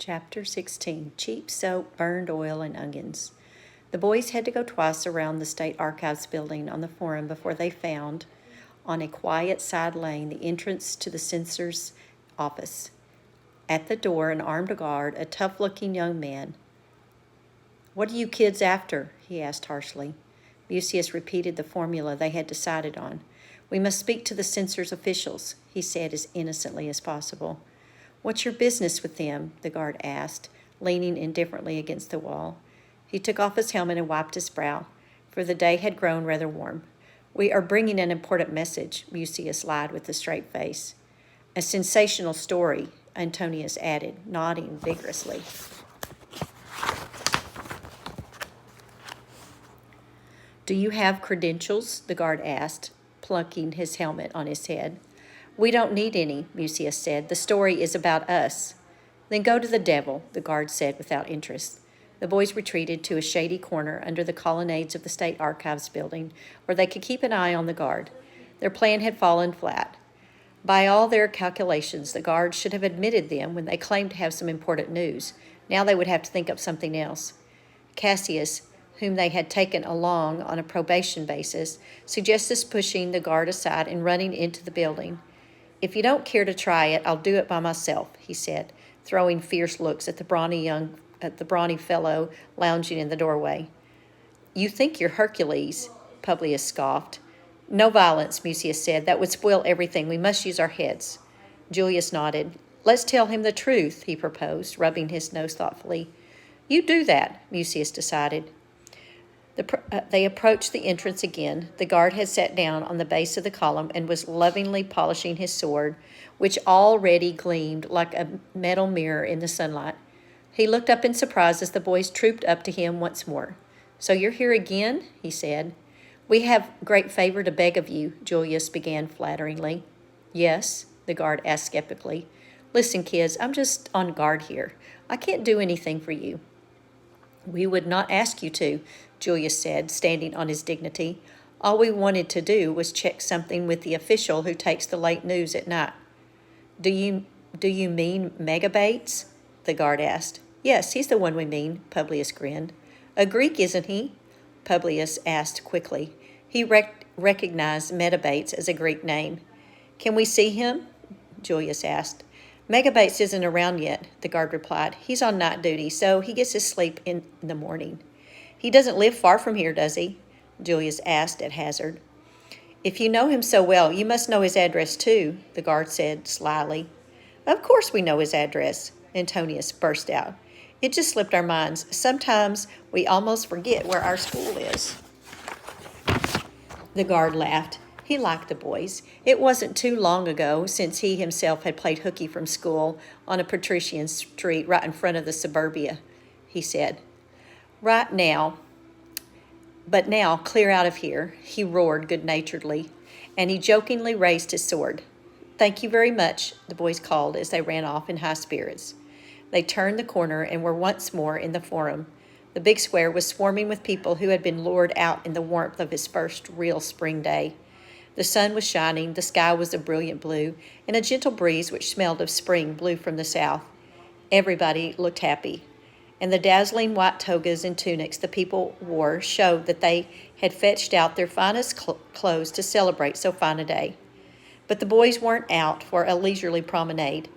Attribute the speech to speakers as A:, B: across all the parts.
A: Chapter 16, Cheap Soap, Burned Oil, and Onions. The boys had to go twice around the State Archives building on the Forum before they found, on a quiet side lane, the entrance to the censor's office. At the door, an armed guard, a tough-looking young man. "What are you kids after?" he asked harshly. Mucius repeated the formula they had decided on. "We must speak to the censor's officials," he said as innocently as possible. "What's your business with them?" the guard asked, leaning indifferently against the wall. He took off his helmet and wiped his brow, for the day had grown rather warm. "We are bringing an important message," Mucius lied with a straight face. "A sensational story," Antonius added, nodding vigorously. "Do you have credentials?" the guard asked, plunking his helmet on his head. "We don't need any," Mucius said. "The story is about us." "Then go to the devil," the guard said without interest. The boys retreated to a shady corner under the colonnades of the State Archives building, where they could keep an eye on the guard. Their plan had fallen flat. By all their calculations, the guard should have admitted them when they claimed to have some important news. Now they would have to think up something else. Cassius, whom they had taken along on a probation basis, suggested pushing the guard aside and running into the building. "If you don't care to try it, I'll do it by myself," he said, throwing fierce looks at the brawny fellow lounging in the doorway. "You think you're Hercules," Publius scoffed. "No violence," Mucius said. "That would spoil everything. We must use our heads." Julius nodded. "Let's tell him the truth," he proposed, rubbing his nose thoughtfully. "You do that," Mucius decided. They approached the entrance again. The guard had sat down on the base of the column and was lovingly polishing his sword, which already gleamed like a metal mirror in the sunlight. He looked up in surprise as the boys trooped up to him once more. "So you're here again?" he said. "We have great favor to beg of you," Julius began flatteringly. "Yes?" the guard asked skeptically. "Listen, kids, I'm just on guard here. I can't do anything for you." "We would not ask you to," Julius said, standing on his dignity. "All we wanted to do was check something with the official who takes the late news at night." Do you mean Megabates?" the guard asked. "Yes, he's the one we mean," Publius grinned. "A Greek, isn't he?" Publius asked quickly. He recognized Megabates as a Greek name. "Can we see him?" Julius asked. "Megabates isn't around yet," the guard replied. "He's on night duty, so he gets his sleep in the morning." "He doesn't live far from here, does he?" Julius asked at hazard. "If you know him so well, you must know his address too," the guard said slyly. "Of course we know his address," Antonius burst out. "It just slipped our minds. Sometimes we almost forget where our school is." The guard laughed. He liked the boys. It wasn't too long ago since he himself had played hooky from school on a patrician street right in front of the suburbia, he said. But now, clear out of here," he roared good-naturedly, and he jokingly raised his sword. "Thank you very much," the boys called as they ran off in high spirits. They turned the corner and were once more in the Forum. The big square was swarming with people who had been lured out in the warmth of his first real spring day. The sun was shining, the sky was a brilliant blue, and a gentle breeze which smelled of spring blew from the south. Everybody looked happy, and the dazzling white togas and tunics the people wore showed that they had fetched out their finest clothes to celebrate so fine a day. But the boys weren't out for a leisurely promenade.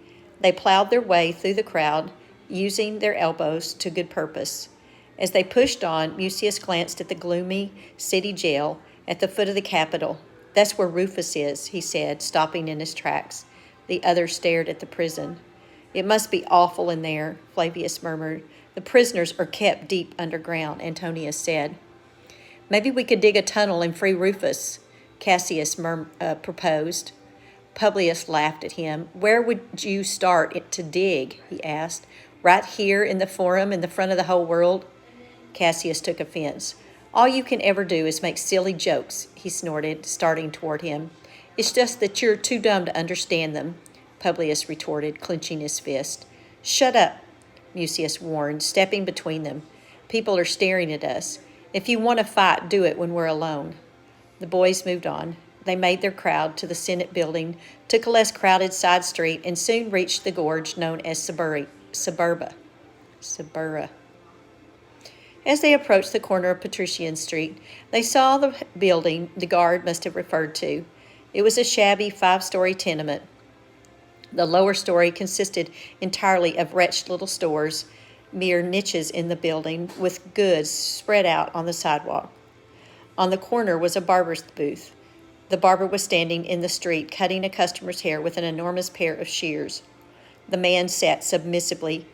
A: They plowed their way through the crowd, using their elbows to good purpose. As they pushed on, Mucius glanced at the gloomy city jail at the foot of the Capitol. "That's where Rufus is," he said, stopping in his tracks. The others stared at the prison. "It must be awful in there," Flavius murmured. "The prisoners are kept deep underground," Antonius said. "Maybe we could dig a tunnel and free Rufus," Cassius proposed. Publius laughed at him. "Where would you start to dig?" he asked. "Right here in the Forum in the front of the whole world?" Cassius took offense. "All you can ever do is make silly jokes," he snorted, starting toward him. "It's just that you're too dumb to understand them," Publius retorted, clenching his fist. "Shut up," Mucius warned, stepping between them. "People are staring at us. If you want to fight, do it when we're alone." The boys moved on. They made their crowd to the Senate building, took a less crowded side street, and soon reached the gorge known as Suburi. Suburra. As they approached the corner of Patrician Street, they saw the building the guard must have referred to. It was a shabby 5-story tenement. The lower story consisted entirely of wretched little stores, mere niches in the building, with goods spread out on the sidewalk. On the corner was a barber's booth. The barber was standing in the street, cutting a customer's hair with an enormous pair of shears. The man sat submissively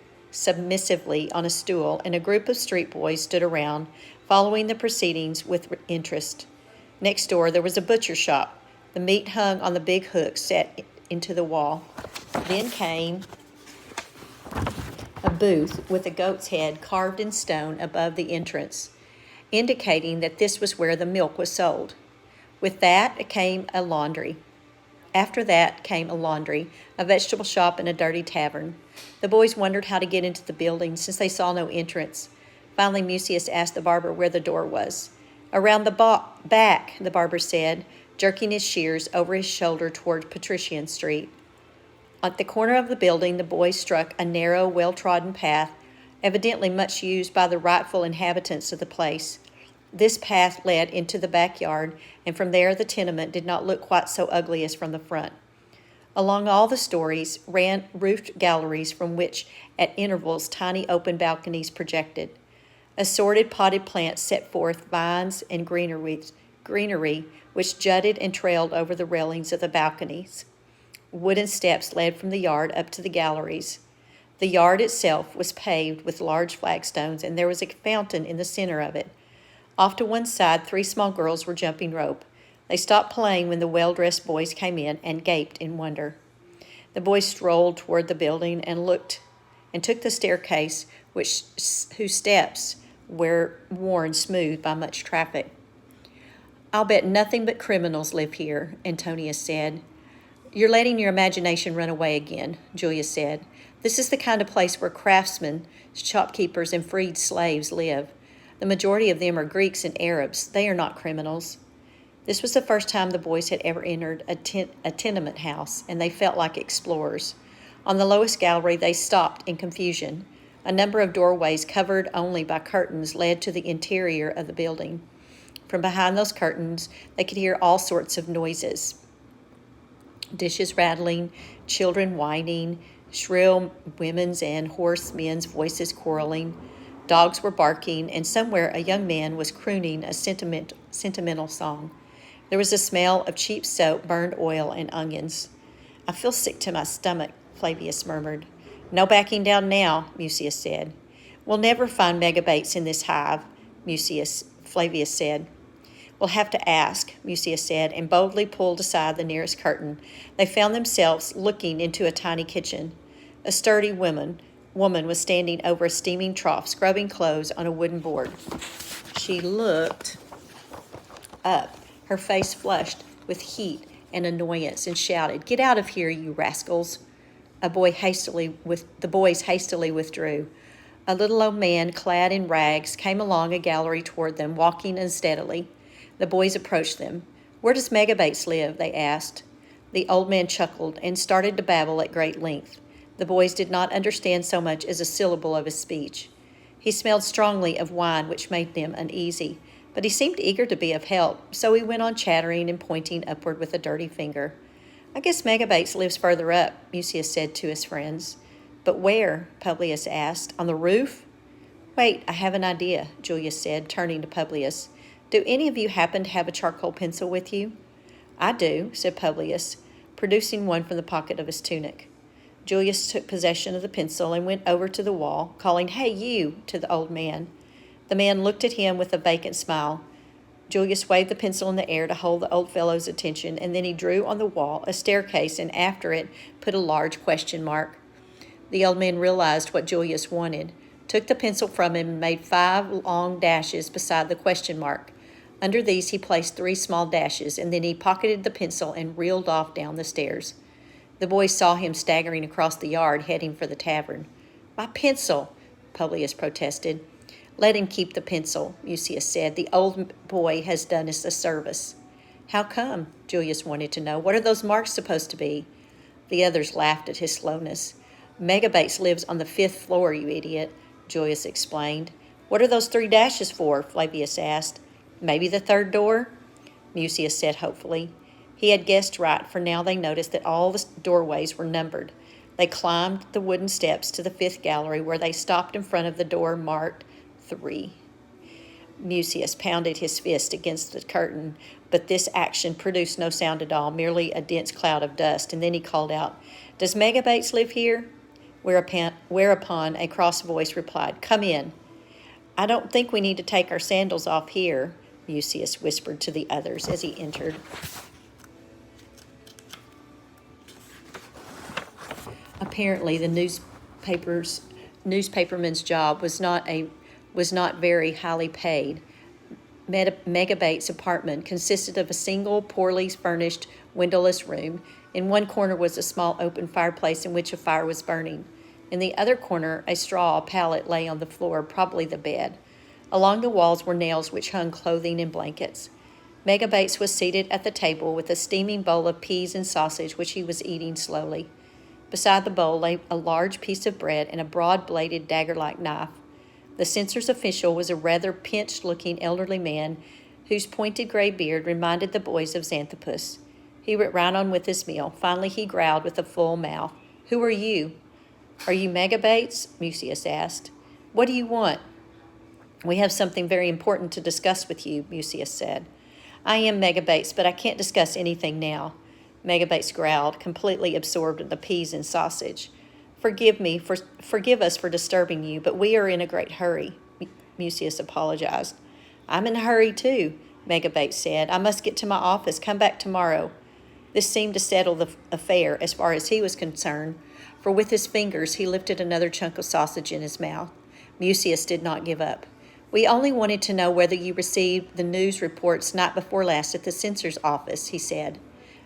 A: on a stool, and a group of street boys stood around, following the proceedings with interest. Next door there was a butcher shop. The meat hung on the big hook set into the wall. Then came a booth with a goat's head carved in stone above the entrance, indicating that this was where the milk was sold. With that came a laundry. After that came a laundry, a vegetable shop, and a dirty tavern. The boys wondered how to get into the building, since they saw no entrance. Finally, Mucius asked the barber where the door was. "Around the back," the barber said, jerking his shears over his shoulder toward Patrician Street. At the corner of the building, the boys struck a narrow, well-trodden path, evidently much used by the rightful inhabitants of the place. This path led into the backyard, and from there the tenement did not look quite so ugly as from the front. Along all the stories ran roofed galleries from which, at intervals, tiny open balconies projected. Assorted potted plants set forth vines and greenery which jutted and trailed over the railings of the balconies. Wooden steps led from the yard up to the galleries. The yard itself was paved with large flagstones, and there was a fountain in the center of it. Off to one side, 3 small girls were jumping rope. They stopped playing when the well-dressed boys came in and gaped in wonder. The boys strolled toward the building and took the staircase, whose steps were worn smooth by much traffic. "I'll bet nothing but criminals live here," Antonius said. "You're letting your imagination run away again," Julius said. "This is the kind of place where craftsmen, shopkeepers, and freed slaves live. The majority of them are Greeks and Arabs. They are not criminals." This was the first time the boys had ever entered a tenement house, and they felt like explorers. On the lowest gallery, they stopped in confusion. A number of doorways covered only by curtains led to the interior of the building. From behind those curtains, they could hear all sorts of noises: dishes rattling, children whining, shrill women's and hoarse men's voices quarreling. Dogs were barking, and somewhere a young man was crooning a sentimental song. There was a smell of cheap soap, burned oil, and onions. "I feel sick to my stomach," Flavius murmured. "No backing down now," Mucius said. "We'll never find megabates in this hive," Flavius said. "We'll have to ask," Mucius said, and boldly pulled aside the nearest curtain. They found themselves looking into a tiny kitchen. A sturdy woman was standing over a steaming trough, scrubbing clothes on a wooden board. She looked up, her face flushed with heat and annoyance, and shouted, "Get out of here, you rascals!" The boys hastily withdrew. A little old man, clad in rags, came along a gallery toward them, walking unsteadily. The boys approached them. "Where does Megabates live?" they asked. The old man chuckled and started to babble at great length. The boys did not understand so much as a syllable of his speech. He smelled strongly of wine, which made them uneasy, but he seemed eager to be of help, so he went on chattering and pointing upward with a dirty finger. "I guess Megabates lives further up," Mucius said to his friends. "But where?" Publius asked. "On the roof?" "Wait, I have an idea," Julius said, turning to Publius. "Do any of you happen to have a charcoal pencil with you?" "I do," said Publius, producing one from the pocket of his tunic. Julius took possession of the pencil and went over to the wall, calling, "Hey, you," to the old man. The man looked at him with a vacant smile. Julius waved the pencil in the air to hold the old fellow's attention, and then he drew on the wall a staircase and after it put a large question mark. The old man realized what Julius wanted, took the pencil from him, and made 5 long dashes beside the question mark. Under these he placed 3 small dashes, and then he pocketed the pencil and reeled off down the stairs. The boys saw him staggering across the yard, heading for the tavern. "My pencil!" Publius protested. "Let him keep the pencil," Mucius said. "The old boy has done us a service." "How come?" Julius wanted to know. "What are those marks supposed to be?" The others laughed at his slowness. Megabates lives on the 5th floor, you idiot, Julius explained. What are those 3 dashes for? Flavius asked. Maybe the 3rd door? Mucius said hopefully. He had guessed right, for now they noticed that all the doorways were numbered. They climbed the wooden steps to the 5th gallery, where they stopped in front of the door marked 3. Mucius pounded his fist against the curtain, but this action produced no sound at all, merely a dense cloud of dust, and then he called out, Does Megabates live here? Whereupon a cross voice replied, Come in. I don't think we need to take our sandals off here, Mucius whispered to the others as he entered. Apparently, the newspaperman's job was not very highly paid. Megabates' apartment consisted of a single, poorly furnished, windowless room. In one corner was a small open fireplace in which a fire was burning. In the other corner, a straw pallet lay on the floor, probably the bed. Along the walls were nails which hung clothing and blankets. Megabates was seated at the table with a steaming bowl of peas and sausage, which he was eating slowly. Beside the bowl lay a large piece of bread and a broad-bladed dagger-like knife. The censor's official was a rather pinched-looking elderly man whose pointed gray beard reminded the boys of Xanthopus. He went right on with his meal. Finally, he growled with a full mouth. Who are you? Are you Megabates? Mucius asked. What do you want? We have something very important to discuss with you, Mucius said. I am Megabates, but I can't discuss anything now. Megabates growled, completely absorbed in the peas and sausage. Forgive us for disturbing you, but we are in a great hurry, Mucius apologized. I'm in a hurry too, Megabates said. I must get to my office. Come back tomorrow. This seemed to settle the affair as far as he was concerned, for with his fingers he lifted another chunk of sausage in his mouth. Mucius did not give up. We only wanted to know whether you received the news reports night before last at the censor's office, he said.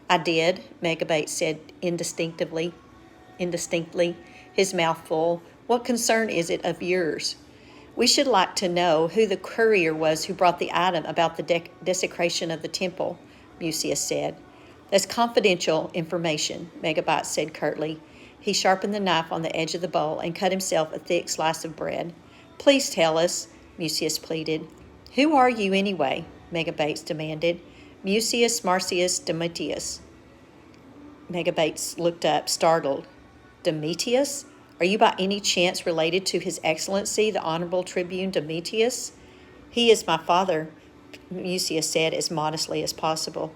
A: I did, Megabates said indistinctly, his mouth full. What concern is it of yours? We should like to know who the courier was who brought the item about the desecration of the temple, Mucius said. That's confidential information, Megabates said curtly. He sharpened the knife on the edge of the bowl and cut himself a thick slice of bread. Please tell us, Mucius pleaded. Who are you anyway? Megabates demanded. Mucius Marcius Domitius. Megabates looked up, startled. Domitius? Are you by any chance related to His Excellency, the Honorable Tribune Domitius? He is my father, Mucius said as modestly as possible.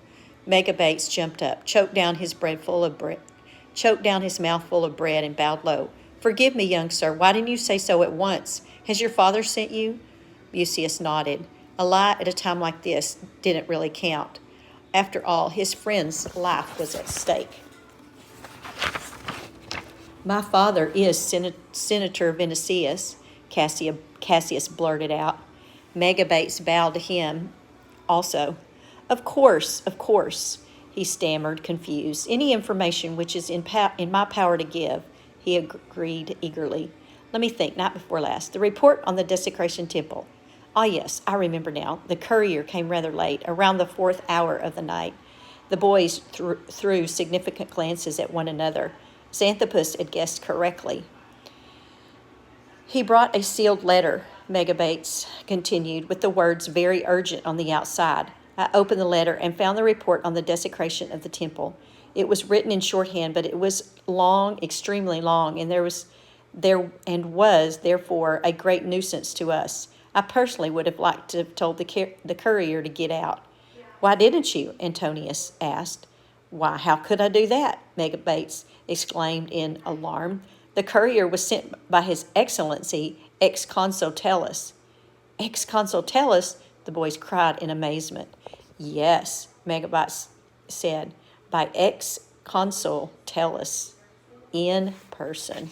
A: Megabates jumped up, choked down his mouthful of bread, and bowed low. Forgive me, young sir. Why didn't you say so at once? Has your father sent you? Mucius nodded. A lie at a time like this didn't really count. After all, his friend's life was at stake. My father is Senator Vinicius, Cassius blurted out. Megabates bowed to him also. Of course, he stammered, confused. Any information which is in my power to give, he agreed eagerly. Let me think, night before last. The report on the desecration temple. Ah, yes, I remember now. The courier came rather late, around the 4th hour of the night. The boys threw significant glances at one another. Xanthopus had guessed correctly. He brought a sealed letter, Megabates continued, with the words very urgent on the outside. I opened the letter and found the report on the desecration of the temple. It was written in shorthand, but it was long, extremely long, and was therefore a great nuisance to us. I personally would have liked to have told the courier to get out. Why didn't you? Antonius asked. Why, how could I do that? Megabates exclaimed in alarm. The courier was sent by His Excellency, ex-consul Tellus. Ex-consul Tellus? The boys cried in amazement. Yes, Megabates said, by ex-consul Tellus, in person.